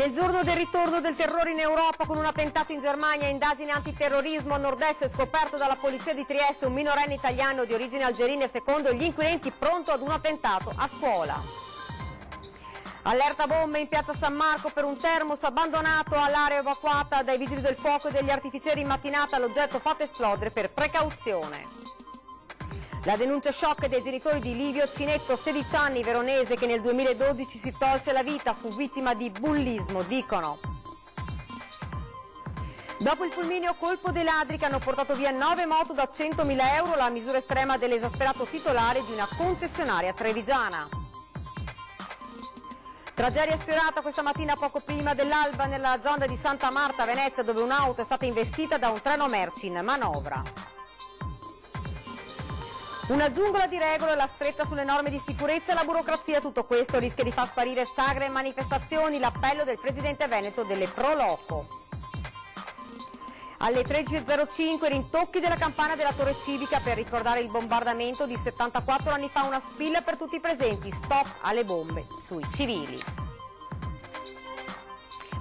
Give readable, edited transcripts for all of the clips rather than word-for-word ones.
Nel giorno del ritorno del terrore in Europa, con un attentato in Germania, indagine antiterrorismo a nord-est, scoperto dalla polizia di Trieste un minorenne italiano di origine algerina e secondo gli inquirenti pronto ad un attentato a scuola. Allerta bombe in piazza San Marco per un termos abbandonato all'area evacuata dai vigili del fuoco e degli artificieri in mattinata, l'oggetto fatto esplodere per precauzione. La denuncia shock dei genitori di Livio Cinetto, 16 anni, veronese, che nel 2012 si tolse la vita, fu vittima di bullismo, dicono. Dopo il fulmineo colpo dei ladri che hanno portato via 9 moto da 100.000 euro, la misura estrema dell'esasperato titolare di una concessionaria trevigiana. Tragedia sfiorata questa mattina poco prima dell'alba nella zona di Santa Marta, Venezia, dove un'auto è stata investita da un treno merci in manovra. Una giungla di regole, la stretta sulle norme di sicurezza e la burocrazia, tutto questo rischia di far sparire sagre e manifestazioni, l'appello del presidente veneto delle Pro Loco. Alle 13.05 rintocchi della campana della Torre Civica per ricordare il bombardamento di 74 anni fa, una spilla per tutti i presenti, stop alle bombe sui civili.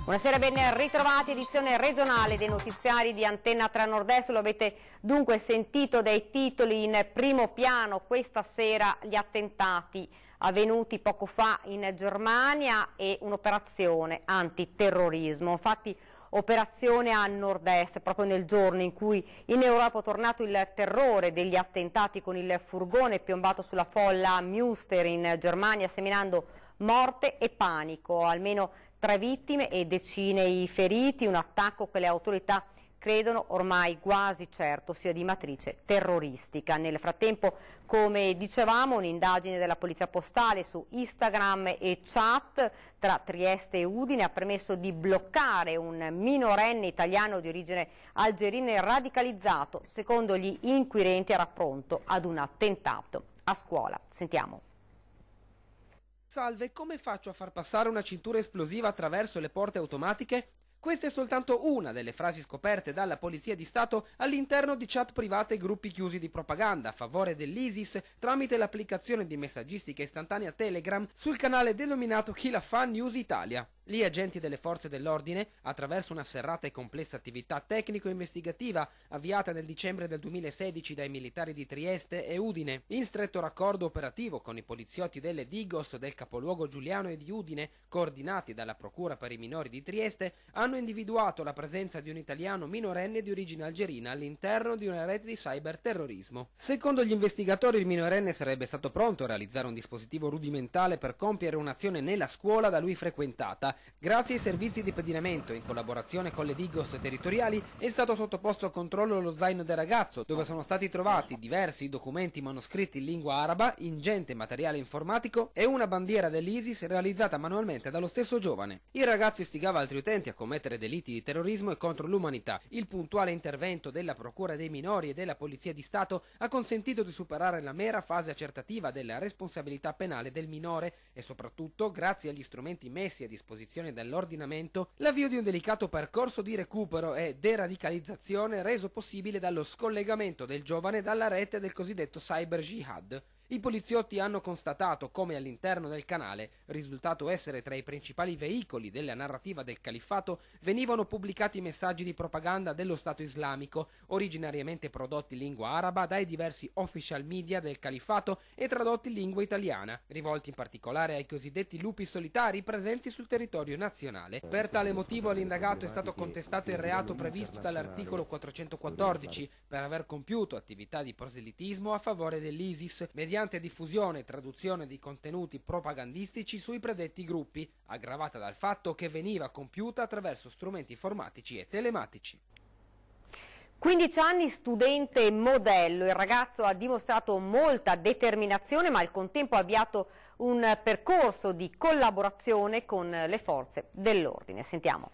Buonasera, ben ritrovati, edizione regionale dei notiziari di Antenna 3 Nord-Est. Lo avete dunque sentito dai titoli in primo piano questa sera: gli attentati avvenuti poco fa in Germania e un'operazione antiterrorismo. Infatti operazione a nord-est, proprio nel giorno in cui in Europa è tornato il terrore degli attentati, con il furgone piombato sulla folla a Münster in Germania, seminando morte e panico. Almeno 3 vittime e decine i feriti, un attacco che le autorità credono ormai quasi certo sia di matrice terroristica. Nel frattempo, come dicevamo, un'indagine della Polizia Postale su Instagram e chat tra Trieste e Udine ha permesso di bloccare un minorenne italiano di origine algerina radicalizzato. Secondo gli inquirenti era pronto ad un attentato a scuola. Sentiamo. Salve, come faccio a far passare una cintura esplosiva attraverso le porte automatiche? Questa è soltanto una delle frasi scoperte dalla Polizia di Stato all'interno di chat private e gruppi chiusi di propaganda a favore dell'ISIS tramite l'applicazione di messaggistica istantanea Telegram sul canale denominato Chi la fa News Italia. Gli agenti delle forze dell'ordine, attraverso una serrata e complessa attività tecnico-investigativa avviata nel dicembre del 2016 dai militari di Trieste e Udine, in stretto raccordo operativo con i poliziotti delle Digos del capoluogo giuliano e di Udine, coordinati dalla Procura per i minori di Trieste, hanno individuato la presenza di un italiano minorenne di origine algerina all'interno di una rete di cyberterrorismo. Secondo gli investigatori, il minorenne sarebbe stato pronto a realizzare un dispositivo rudimentale per compiere un'azione nella scuola da lui frequentata. Grazie ai servizi di pedinamento, in collaborazione con le Digos territoriali, è stato sottoposto a controllo lo zaino del ragazzo, dove sono stati trovati diversi documenti manoscritti in lingua araba, ingente materiale informatico e una bandiera dell'ISIS realizzata manualmente dallo stesso giovane. Il ragazzo istigava altri utenti a commettere delitti di terrorismo e contro l'umanità. Il puntuale intervento della Procura dei minori e della Polizia di Stato ha consentito di superare la mera fase accertativa della responsabilità penale del minore e soprattutto, grazie agli strumenti messi a disposizione dell'ordinamento, l'avvio di un delicato percorso di recupero e deradicalizzazione reso possibile dallo scollegamento del giovane dalla rete del cosiddetto cyber jihad. I poliziotti hanno constatato come all'interno del canale, risultato essere tra i principali veicoli della narrativa del califfato, venivano pubblicati messaggi di propaganda dello Stato islamico, originariamente prodotti in lingua araba dai diversi official media del califfato e tradotti in lingua italiana, rivolti in particolare ai cosiddetti lupi solitari presenti sul territorio nazionale. Per tale motivo all'indagato è stato contestato il reato previsto dall'articolo 414 per aver compiuto attività di proselitismo a favore dell'ISIS, mediante diffusione e traduzione di contenuti propagandistici sui predetti gruppi, aggravata dal fatto che veniva compiuta attraverso strumenti informatici e telematici. 15 anni, studente modello, il ragazzo ha dimostrato molta determinazione, ma al contempo ha avviato un percorso di collaborazione con le forze dell'ordine. Sentiamo.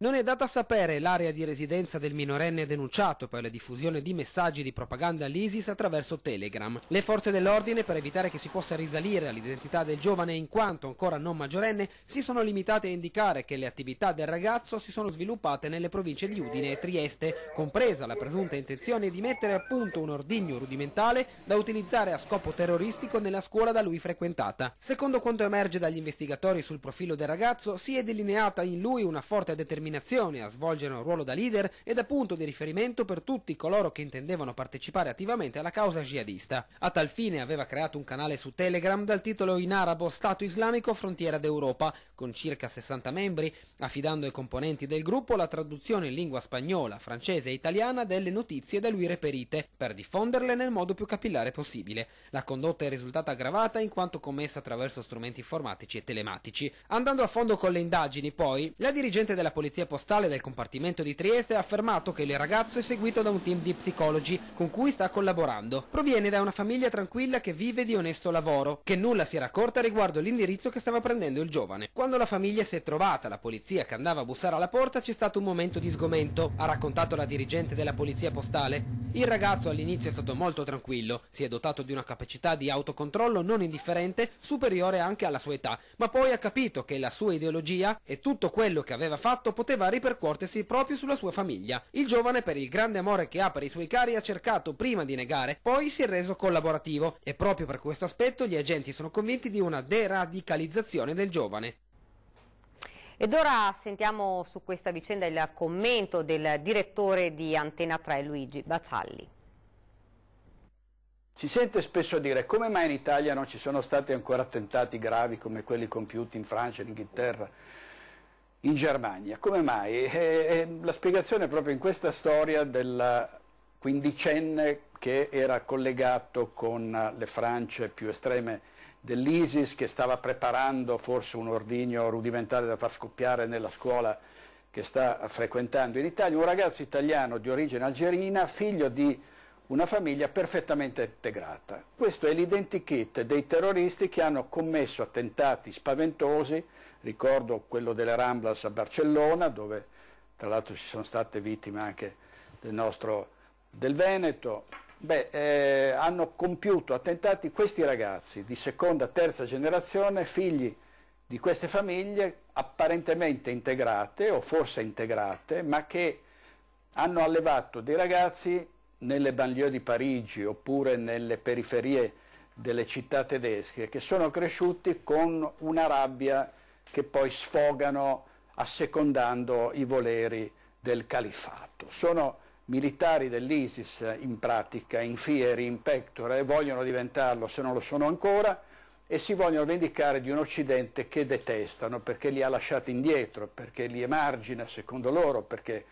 Non è data sapere l'area di residenza del minorenne denunciato per la diffusione di messaggi di propaganda all'ISIS attraverso Telegram. Le forze dell'ordine, per evitare che si possa risalire all'identità del giovane in quanto ancora non maggiorenne, si sono limitate a indicare che le attività del ragazzo si sono sviluppate nelle province di Udine e Trieste, compresa la presunta intenzione di mettere a punto un ordigno rudimentale da utilizzare a scopo terroristico nella scuola da lui frequentata. Secondo quanto emerge dagli investigatori sul profilo del ragazzo, si è delineata in lui una forte determinazione a svolgere un ruolo da leader e da punto di riferimento per tutti coloro che intendevano partecipare attivamente alla causa jihadista. A tal fine aveva creato un canale su Telegram dal titolo in arabo Stato Islamico Frontiera d'Europa, con circa 60 membri, affidando ai componenti del gruppo la traduzione in lingua spagnola, francese e italiana delle notizie da lui reperite, per diffonderle nel modo più capillare possibile. La condotta è risultata aggravata in quanto commessa attraverso strumenti informatici e telematici. Andando a fondo con le indagini, poi, la dirigente della polizia postale del compartimento di Trieste ha affermato che il ragazzo è seguito da un team di psicologi con cui sta collaborando. Proviene da una famiglia tranquilla che vive di onesto lavoro, che nulla si era accorta riguardo l'indirizzo che stava prendendo il giovane. Quando la famiglia si è trovata la polizia che andava a bussare alla porta, c'è stato un momento di sgomento, ha raccontato la dirigente della polizia postale. Il ragazzo all'inizio è stato molto tranquillo, si è dotato di una capacità di autocontrollo non indifferente, superiore anche alla sua età, ma poi ha capito che la sua ideologia e tutto quello che aveva fatto poteva ripercuotersi proprio sulla sua famiglia. Il giovane, per il grande amore che ha per i suoi cari, ha cercato prima di negare, poi si è reso collaborativo e proprio per questo aspetto gli agenti sono convinti di una deradicalizzazione del giovane. Ed ora sentiamo su questa vicenda il commento del direttore di Antenna 3, Luigi Bacialli. Si sente spesso dire come mai in Italia non ci sono stati ancora attentati gravi come quelli compiuti in Francia, in Inghilterra, in Germania. Come mai? La spiegazione è proprio in questa storia del quindicenne che era collegato con le France più estreme dell'ISIS, che stava preparando forse un ordigno rudimentale da far scoppiare nella scuola che sta frequentando in Italia, un ragazzo italiano di origine algerina, figlio di una famiglia perfettamente integrata. Questo è l'identikit dei terroristi che hanno commesso attentati spaventosi, ricordo quello delle Ramblas a Barcellona, dove tra l'altro ci sono state vittime anche del Veneto. Hanno compiuto attentati questi ragazzi di seconda, terza generazione, figli di queste famiglie apparentemente integrate o forse integrate, ma che hanno allevato dei ragazzi nelle banlieue di Parigi oppure nelle periferie delle città tedesche, che sono cresciuti con una rabbia che poi sfogano assecondando i voleri del califfato. Sono militari dell'ISIS in pratica, in fieri, in pectore, vogliono diventarlo se non lo sono ancora e si vogliono vendicare di un Occidente che detestano perché li ha lasciati indietro, perché li emargina secondo loro, perché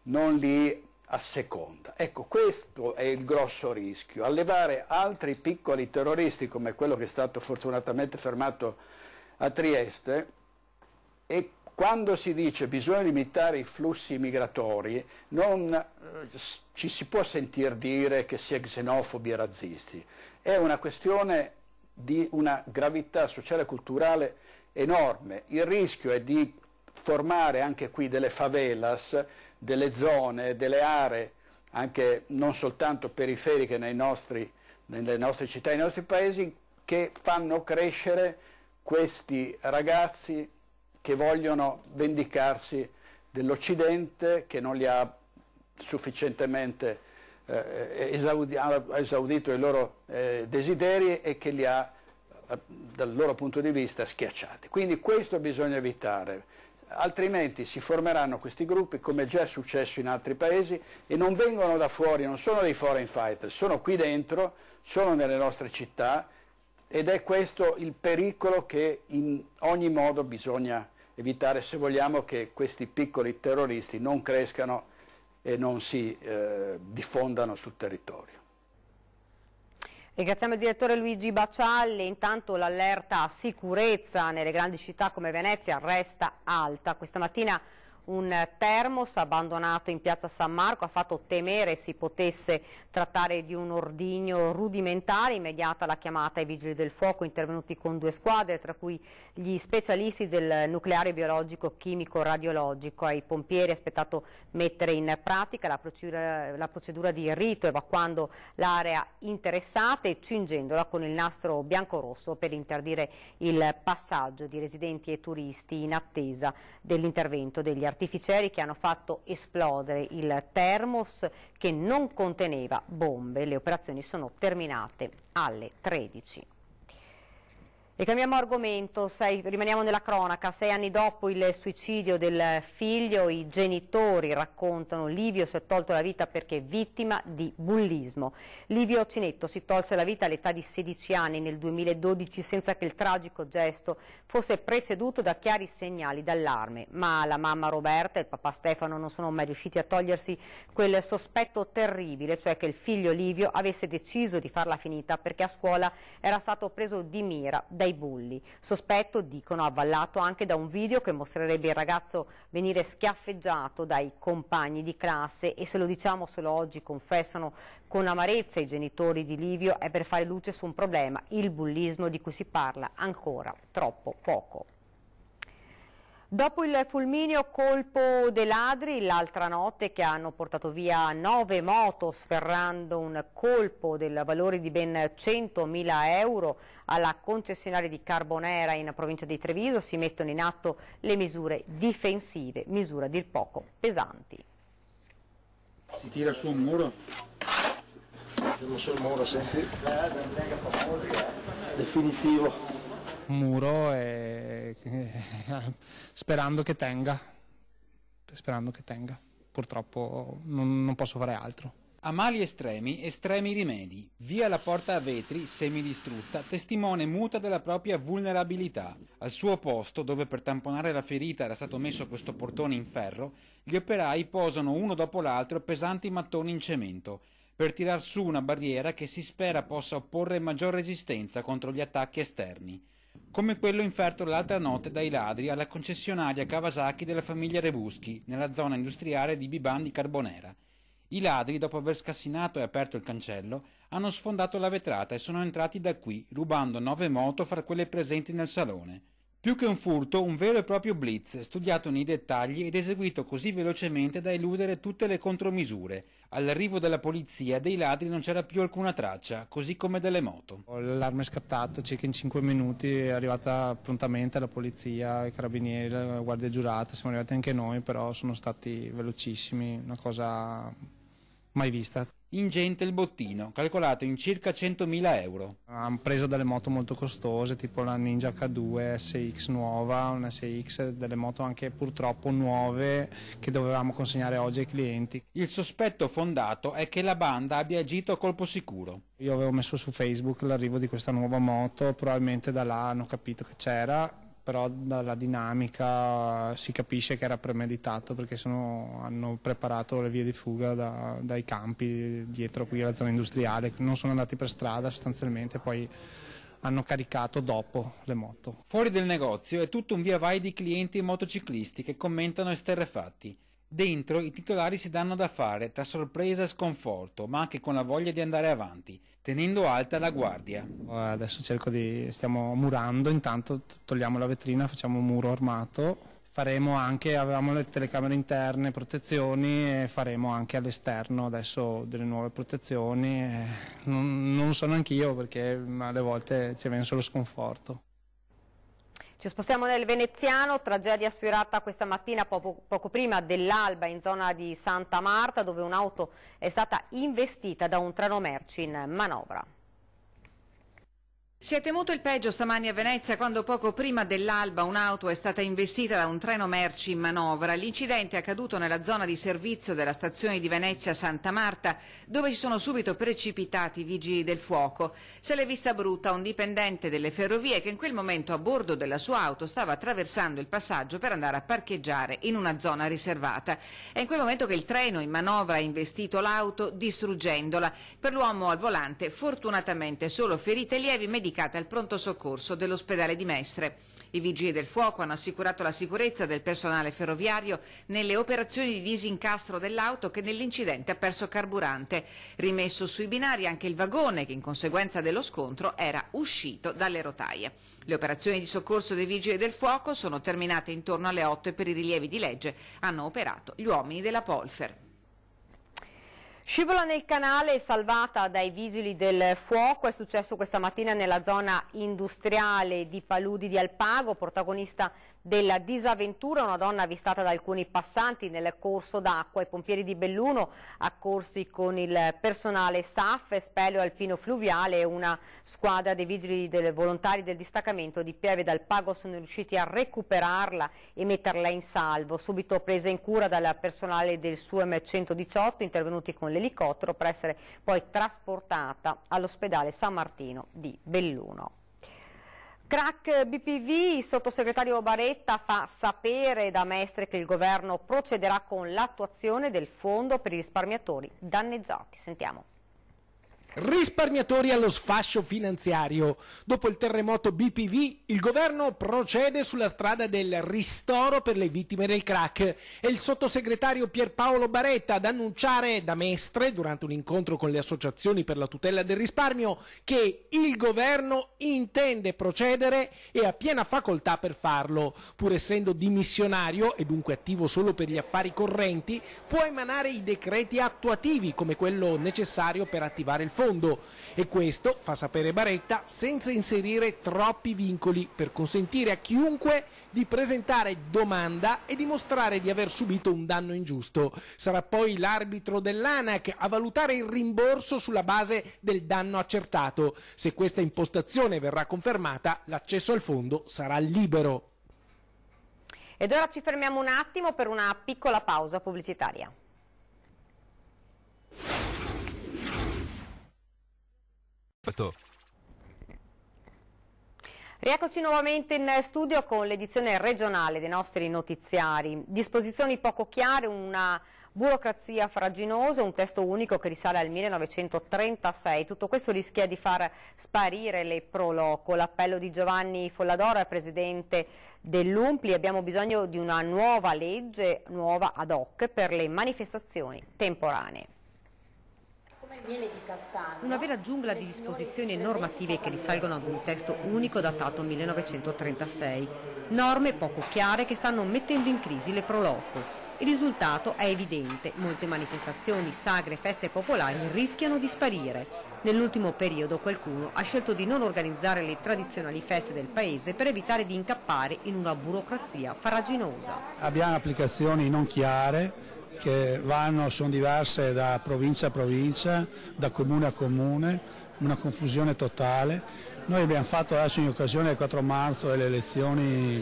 non li asseconda. Ecco, questo è il grosso rischio, allevare altri piccoli terroristi come quello che è stato fortunatamente fermato a Trieste. E quando si dice bisogna limitare i flussi migratori, non ci si può sentir dire che si è xenofobi e razzisti. È una questione di una gravità sociale e culturale enorme. Il rischio è di formare anche qui delle favelas, delle zone, delle aree, anche non soltanto periferiche nelle nostre città, nei nostri paesi, che fanno crescere questi ragazzi che vogliono vendicarsi dell'Occidente, che non li ha sufficientemente esaudito i loro desideri e che li ha dal loro punto di vista schiacciati. Quindi questo bisogna evitare, altrimenti si formeranno questi gruppi come già è successo in altri paesi e non vengono da fuori, non sono dei foreign fighters, sono qui dentro, sono nelle nostre città. Ed è questo il pericolo che in ogni modo bisogna evitare se vogliamo che questi piccoli terroristi non crescano e non si diffondano sul territorio. Ringraziamo il direttore Luigi Bacialli. Intanto l'allerta sicurezza nelle grandi città come Venezia resta alta. Questa mattina un termos abbandonato in piazza San Marco ha fatto temere si potesse trattare di un ordigno rudimentale. Immediata la chiamata ai vigili del fuoco, intervenuti con 2 squadre, tra cui gli specialisti del nucleare biologico, chimico, radiologico. Ai pompieri è aspettato mettere in pratica la procedura di rito, evacuando l'area interessata e cingendola con il nastro bianco-rosso per interdire il passaggio di residenti e turisti in attesa dell'intervento degli artificieri che hanno fatto esplodere il termos che non conteneva bombe. Le operazioni sono terminate alle 13. E cambiamo argomento, rimaniamo nella cronaca. 6 anni dopo il suicidio del figlio, i genitori raccontano: Livio si è tolto la vita perché vittima di bullismo. Livio Cinetto si tolse la vita all'età di 16 anni nel 2012 senza che il tragico gesto fosse preceduto da chiari segnali d'allarme. Ma la mamma Roberta e il papà Stefano non sono mai riusciti a togliersi quel sospetto terribile, cioè che il figlio Livio avesse deciso di farla finita perché a scuola era stato preso di mira dai bulli. Sospetto, dicono, avvallato anche da un video che mostrerebbe il ragazzo venire schiaffeggiato dai compagni di classe, e se lo diciamo solo oggi, confessano con amarezza i genitori di Livio, è per fare luce su un problema, il bullismo, di cui si parla ancora troppo poco. Dopo il fulmineo colpo dei ladri l'altra notte, che hanno portato via 9 moto sferrando un colpo del valore di ben 100.000 euro alla concessionaria di Carbonera in provincia di Treviso, si mettono in atto le misure difensive, misure a dir poco pesanti. Si tira su un muro? Tiro sul muro, senti? Definitivo. Muro e sperando che tenga, purtroppo non posso fare altro. A mali estremi, estremi rimedi. Via la porta a vetri, semidistrutta, testimone muta della propria vulnerabilità. Al suo posto, dove per tamponare la ferita era stato messo questo portone in ferro, gli operai posano uno dopo l'altro pesanti mattoni in cemento, per tirar su una barriera che si spera possa opporre maggior resistenza contro gli attacchi esterni, come quello inferto l'altra notte dai ladri alla concessionaria Kawasaki della famiglia Rebuschi, nella zona industriale di Biban di Carbonera. I ladri, dopo aver scassinato e aperto il cancello, hanno sfondato la vetrata e sono entrati da qui, rubando 9 moto fra quelle presenti nel salone. Più che un furto, un vero e proprio blitz, studiato nei dettagli ed eseguito così velocemente da eludere tutte le contromisure. All'arrivo della polizia dei ladri non c'era più alcuna traccia, così come delle moto. L'allarme è scattato, circa in 5 minuti è arrivata prontamente la polizia, i carabinieri, la guardia giurata, siamo arrivati anche noi, però sono stati velocissimi, una cosa mai vista. Ingente il bottino, calcolato in circa 100.000 euro. Hanno preso delle moto molto costose, tipo la Ninja H2 SX nuova, un SX, delle moto anche purtroppo nuove che dovevamo consegnare oggi ai clienti. Il sospetto fondato è che la banda abbia agito a colpo sicuro. Io avevo messo su Facebook l'arrivo di questa nuova moto, probabilmente da là hanno capito che c'era, però dalla dinamica si capisce che era premeditato, perché hanno preparato le vie di fuga dai campi dietro qui alla zona industriale, non sono andati per strada sostanzialmente, poi hanno caricato dopo le moto. Fuori del negozio è tutto un via vai di clienti e motociclisti che commentano esterrefatti. Dentro i titolari si danno da fare tra sorpresa e sconforto, ma anche con la voglia di andare avanti, tenendo alta la guardia. Adesso stiamo murando, intanto togliamo la vetrina, facciamo un muro armato, avevamo le telecamere interne, protezioni, e faremo anche all'esterno adesso delle nuove protezioni, non lo so neanch'io perché alle volte ci viene solo sconforto. Ci spostiamo nel veneziano, tragedia sfiorata questa mattina poco prima dell'alba in zona di Santa Marta, dove un'auto è stata investita da un treno merci in manovra. Si è temuto il peggio stamani a Venezia quando poco prima dell'alba un'auto è stata investita da un treno merci in manovra. L'incidente è accaduto nella zona di servizio della stazione di Venezia Santa Marta, dove si sono subito precipitati i vigili del fuoco. Se l'è vista brutta un dipendente delle ferrovie che in quel momento a bordo della sua auto stava attraversando il passaggio per andare a parcheggiare in una zona riservata. È in quel momento che il treno in manovra ha investito l'auto distruggendola. Per l'uomo al volante fortunatamente solo ferite lievi medicate al pronto soccorso dell'ospedale di Mestre. I vigili del fuoco hanno assicurato la sicurezza del personale ferroviario nelle operazioni di disincastro dell'auto che nell'incidente ha perso carburante. Rimesso sui binari anche il vagone che in conseguenza dello scontro era uscito dalle rotaie. Le operazioni di soccorso dei vigili del fuoco sono terminate intorno alle 8 e per i rilievi di legge hanno operato gli uomini della Polfer. Scivola nel canale e salvata dai vigili del fuoco, è successo questa mattina nella zona industriale di Paludi di Alpago, protagonista della disavventura una donna avvistata da alcuni passanti nel corso d'acqua. I pompieri di Belluno, accorsi con il personale SAF, Speleo Alpino Fluviale e una squadra dei vigili volontari del distaccamento di Pieve d'Alpago sono riusciti a recuperarla e metterla in salvo, subito presa in cura dal personale del SUEM 118, intervenuti con l'elicottero per essere poi trasportata all'ospedale San Martino di Belluno. Crack BPV, il sottosegretario Baretta fa sapere da Mestre che il governo procederà con l'attuazione del fondo per i risparmiatori danneggiati. Sentiamo. Risparmiatori allo sfascio finanziario. Dopo il terremoto BPV, il governo procede sulla strada del ristoro per le vittime del crack. È il sottosegretario Pierpaolo Baretta ad annunciare da Mestre, durante un incontro con le associazioni per la tutela del risparmio, che il governo intende procedere e ha piena facoltà per farlo. Pur essendo dimissionario e dunque attivo solo per gli affari correnti, può emanare i decreti attuativi come quello necessario per attivare il fondo. E questo, fa sapere Baretta, senza inserire troppi vincoli per consentire a chiunque di presentare domanda e dimostrare di aver subito un danno ingiusto. Sarà poi l'arbitro dell'ANAC a valutare il rimborso sulla base del danno accertato. Se questa impostazione verrà confermata, l'accesso al fondo sarà libero. Ed ora ci fermiamo un attimo per una piccola pausa pubblicitaria. Rieccoci nuovamente in studio con l'edizione regionale dei nostri notiziari. Disposizioni poco chiare, una burocrazia farraginosa, un testo unico che risale al 1936. Tutto questo rischia di far sparire le pro loco. L'appello di Giovanni Folladoro, presidente dell'UNPLI: abbiamo bisogno di una nuova legge, nuova ad hoc per le manifestazioni temporanee. Una vera giungla di disposizioni normative che risalgono ad un testo unico datato 1936. Norme poco chiare che stanno mettendo in crisi le pro loco. Il risultato è evidente: molte manifestazioni, sagre e feste popolari rischiano di sparire. Nell'ultimo periodo qualcuno ha scelto di non organizzare le tradizionali feste del paese per evitare di incappare in una burocrazia farraginosa. Abbiamo applicazioni non chiare che sono diverse da provincia a provincia, da comune a comune, una confusione totale. Noi abbiamo fatto adesso, in occasione del 4 marzo delle elezioni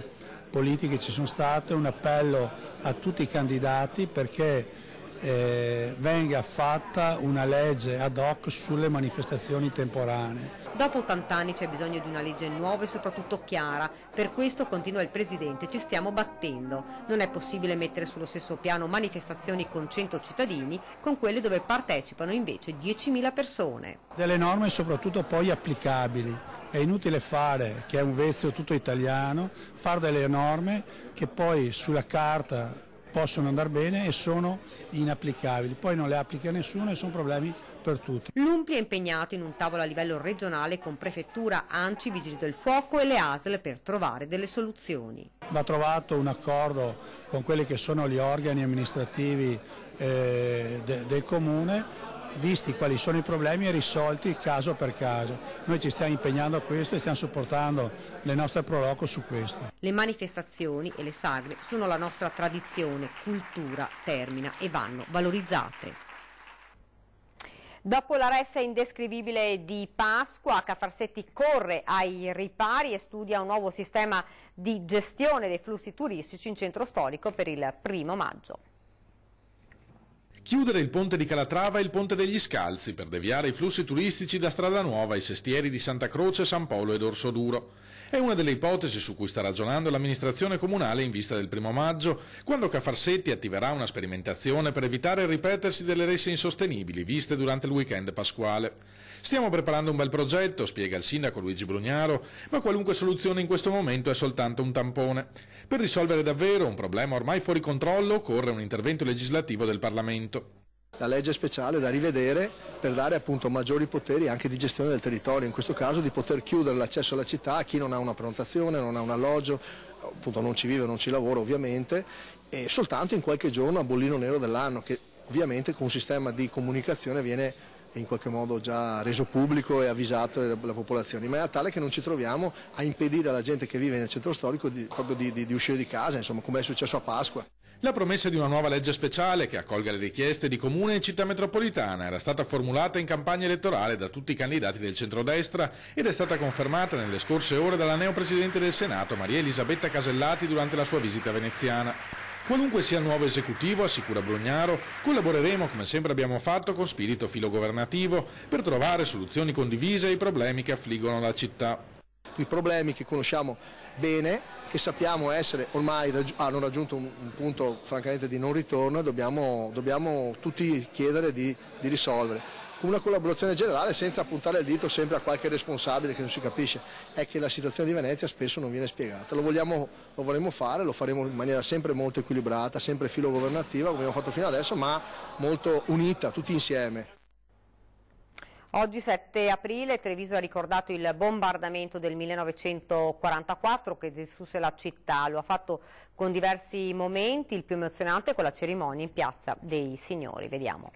politiche che ci sono state, un appello a tutti i candidati perché venga fatta una legge ad hoc sulle manifestazioni temporanee. Dopo 80 anni c'è bisogno di una legge nuova e soprattutto chiara. Per questo, continua il Presidente, ci stiamo battendo. Non è possibile mettere sullo stesso piano manifestazioni con 100 cittadini con quelle dove partecipano invece 10.000 persone. Delle norme soprattutto poi applicabili. È inutile fare, che è un vezzo tutto italiano, fare delle norme che poi sulla carta possono andare bene e sono inapplicabili, poi non le applica nessuno e sono problemi per tutti. L'UNPLI è impegnato in un tavolo a livello regionale con prefettura, ANCI, Vigili del Fuoco e le ASL per trovare delle soluzioni. Va trovato un accordo con quelli che sono gli organi amministrativi del comune, visti quali sono i problemi e risolti caso per caso. Noi ci stiamo impegnando a questo e stiamo supportando le nostre pro loco su questo. Le manifestazioni e le sagre sono la nostra tradizione, cultura, termina e vanno valorizzate. Dopo la ressa indescrivibile di Pasqua, Cafarsetti corre ai ripari e studia un nuovo sistema di gestione dei flussi turistici in centro storico per il 1° maggio. Chiudere il ponte di Calatrava e il ponte degli Scalzi per deviare i flussi turistici da Strada Nuova ai sestieri di Santa Croce, San Polo ed Orsoduro. È una delle ipotesi su cui sta ragionando l'amministrazione comunale in vista del 1° maggio, quando Cafarsetti attiverà una sperimentazione per evitare il ripetersi delle resse insostenibili viste durante il weekend pasquale. Stiamo preparando un bel progetto, spiega il sindaco Luigi Brugnaro, ma qualunque soluzione in questo momento è soltanto un tampone. Per risolvere davvero un problema ormai fuori controllo occorre un intervento legislativo del Parlamento. La legge speciale da rivedere per dare appunto maggiori poteri anche di gestione del territorio, in questo caso di poter chiudere l'accesso alla città a chi non ha una prenotazione, non ha un alloggio, appunto non ci vive, non ci lavora ovviamente, e soltanto in qualche giorno a bollino nero dell'anno, che ovviamente con un sistema di comunicazione viene in qualche modo già reso pubblico e avvisato la popolazione, in maniera tale che non ci troviamo a impedire alla gente che vive nel centro storico proprio di uscire di casa, insomma, come è successo a Pasqua. La promessa di una nuova legge speciale che accolga le richieste di comune e città metropolitana era stata formulata in campagna elettorale da tutti i candidati del centrodestra ed è stata confermata nelle scorse ore dalla neopresidente del Senato Maria Elisabetta Casellati durante la sua visita veneziana. Qualunque sia il nuovo esecutivo, assicura Brugnaro, collaboreremo come sempre abbiamo fatto con spirito filogovernativo per trovare soluzioni condivise ai problemi che affliggono la città. I problemi che conosciamo bene, che sappiamo essere ormai hanno raggiunto un punto francamente di non ritorno e dobbiamo tutti chiedere di risolvere. Con una collaborazione generale senza puntare il dito sempre a qualche responsabile che non si capisce, è che la situazione di Venezia spesso non viene spiegata. Lo vorremmo fare, lo faremo in maniera sempre molto equilibrata, sempre filogovernativa, come abbiamo fatto fino adesso, ma molto unita, tutti insieme. Oggi 7 aprile Treviso ha ricordato il bombardamento del 1944 che distrusse la città, lo ha fatto con diversi momenti, il più emozionante con la cerimonia in Piazza dei Signori. Vediamo.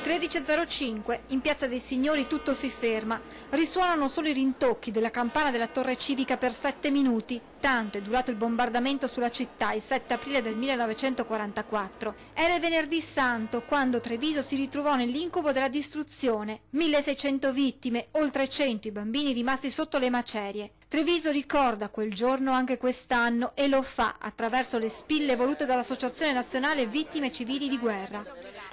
13.05, in Piazza dei Signori tutto si ferma, risuonano solo i rintocchi della campana della torre civica per 7 minuti, tanto è durato il bombardamento sulla città il 7 aprile del 1944. Era il venerdì santo quando Treviso si ritrovò nell'incubo della distruzione, 1600 vittime, oltre 100 i bambini rimasti sotto le macerie. Treviso ricorda quel giorno anche quest'anno e lo fa attraverso le spille volute dall'Associazione Nazionale Vittime Civili di Guerra.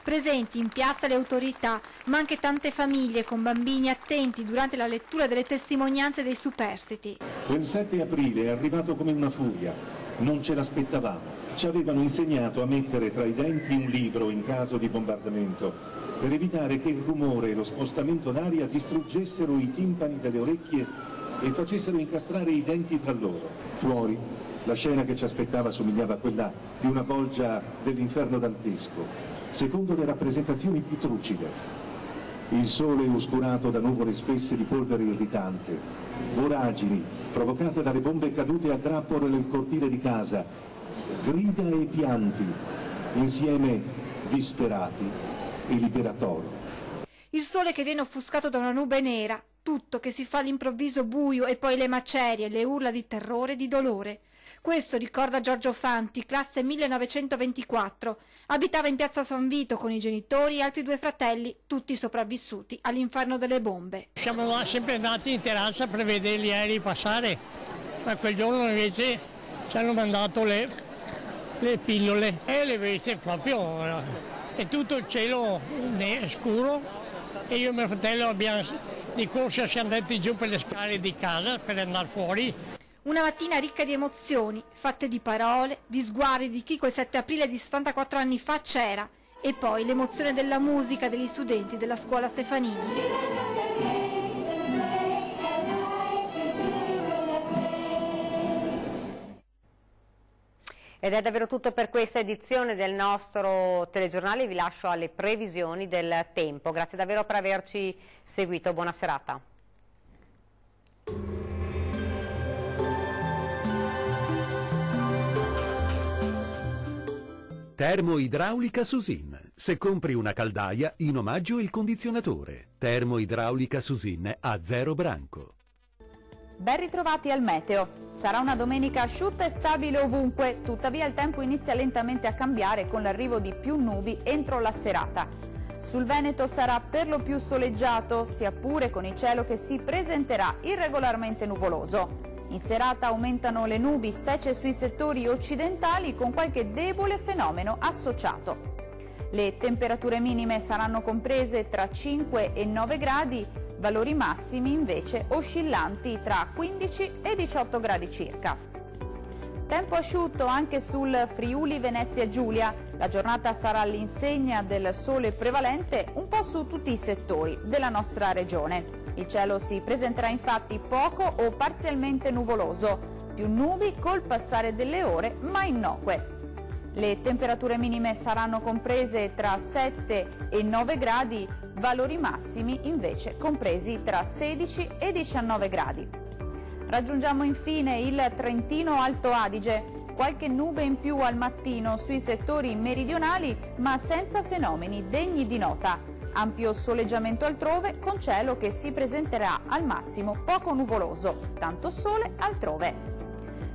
Presenti in piazza le autorità, ma anche tante famiglie con bambini attenti durante la lettura delle testimonianze dei superstiti. Quel 7 aprile è arrivato come una furia, non ce l'aspettavamo. Ci avevano insegnato a mettere tra i denti un libro in caso di bombardamento, per evitare che il rumore e lo spostamento d'aria distruggessero i timpani delle orecchie e facessero incastrare i denti tra loro. Fuori, la scena che ci aspettava somigliava a quella di una bolgia dell'inferno dantesco, secondo le rappresentazioni più trucide. Il sole oscurato da nuvole spesse di polvere irritante, voragini provocate dalle bombe cadute a grappolo nel cortile di casa, grida e pianti, insieme disperati e liberatori. Il sole che viene offuscato da una nube nera, tutto che si fa all'improvviso buio e poi le macerie, le urla di terrore e di dolore. Questo ricorda Giorgio Fanti, classe 1924. Abitava in piazza San Vito con i genitori e altri 2 fratelli, tutti sopravvissuti all'inferno delle bombe. Siamo sempre andati in terrazza per vedere gli aerei passare, ma quel giorno invece ci hanno mandato le pillole e le viste proprio, è tutto il cielo scuro e io e mio fratello di corsa siamo andati giù per le scale di casa per andare fuori. Una mattina ricca di emozioni, fatte di parole, di sguardi di chi quel 7 aprile di 74 anni fa c'era, e poi l'emozione della musica degli studenti della scuola Stefanini. Ed è davvero tutto per questa edizione del nostro telegiornale, vi lascio alle previsioni del tempo. Grazie davvero per averci seguito, buona serata. Termoidraulica Susin. Se compri una caldaia, in omaggio il condizionatore. Termoidraulica Susin a 0 branco. Ben ritrovati al meteo. Sarà una domenica asciutta e stabile ovunque, tuttavia il tempo inizia lentamente a cambiare con l'arrivo di più nubi entro la serata. Sul Veneto sarà per lo più soleggiato, sia pure con il cielo che si presenterà irregolarmente nuvoloso. In serata aumentano le nubi, specie sui settori occidentali, con qualche debole fenomeno associato. Le temperature minime saranno comprese tra 5 e 9 gradi, valori massimi invece oscillanti tra 15 e 18 gradi circa. Tempo asciutto anche sul Friuli Venezia Giulia, la giornata sarà all'insegna del sole prevalente un po' su tutti i settori della nostra regione. Il cielo si presenterà infatti poco o parzialmente nuvoloso, più nubi col passare delle ore ma innocue. Le temperature minime saranno comprese tra 7 e 9 gradi, valori massimi invece compresi tra 16 e 19 gradi. Raggiungiamo infine il Trentino Alto Adige, qualche nube in più al mattino sui settori meridionali ma senza fenomeni degni di nota. Ampio soleggiamento altrove con cielo che si presenterà al massimo poco nuvoloso, tanto sole altrove.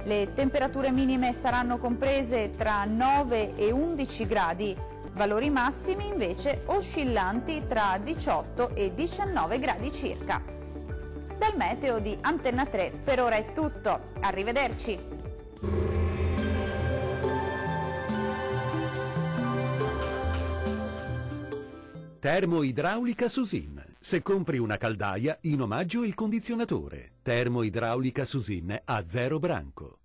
Le temperature minime saranno comprese tra 9 e 11 gradi, valori massimi invece oscillanti tra 18 e 19 gradi circa. Dal meteo di Antenna 3 per ora è tutto, arrivederci! Termoidraulica Susin. Se compri una caldaia, in omaggio il condizionatore. Termoidraulica Susin a 0 branco.